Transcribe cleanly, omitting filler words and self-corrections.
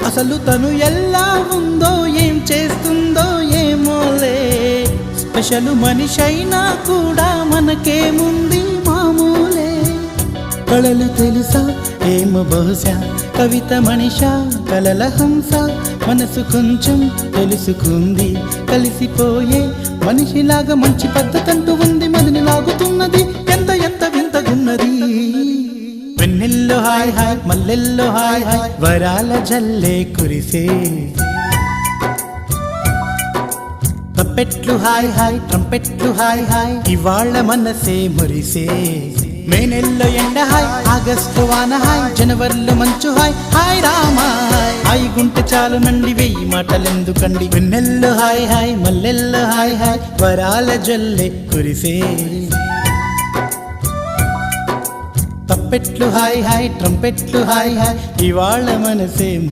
అసలు తను ఎలా ఉందో ఏం చేస్తుందో ఏమోలే, స్పెషల్ మనిషైనా కూడా మనకేముంది మామూలే. కళలు తెలుసా ఏమో బహుశా, కవిత మనిషా కలల హంస, మనసు కొంచెం తెలుసుకుంది కలిసిపోయే మనిషిలాగా, మంచి పద్ధతంటూ ఉంది మదిని లాగుతున్నది, ఎంత ఎంత వింతగున్నది. వెన్నెల్లో హాయ్ హాయ్ మల్లెల్లో హాయ్ హాయ్, వరాల జల్లే కురిసే. తప్పెట్లు హాయ్ హాయ్ ట్రంపెట్లు హాయ్ హాయ్, ఇవాళ మనసే మురిసే. మే నెల్లో ఎండ హాయ్, ఆగస్టు వాన హాయ్, జనవరిలో మంచు హాయ్, హాయ్ రామా హాయ్ గుంటె చాలు నండి వెయ్యి మాటలెందుకండి. వెన్నెల్లో హాయ్ హాయ్ మల్లెల్లో హాయ్ హాయ్, వరాల జల్లే కురిసే. తప్పెట్లు హాయ్ హాయ్ ట్రంపెట్లు హాయ్ హాయ్, ఇవాళ మనసే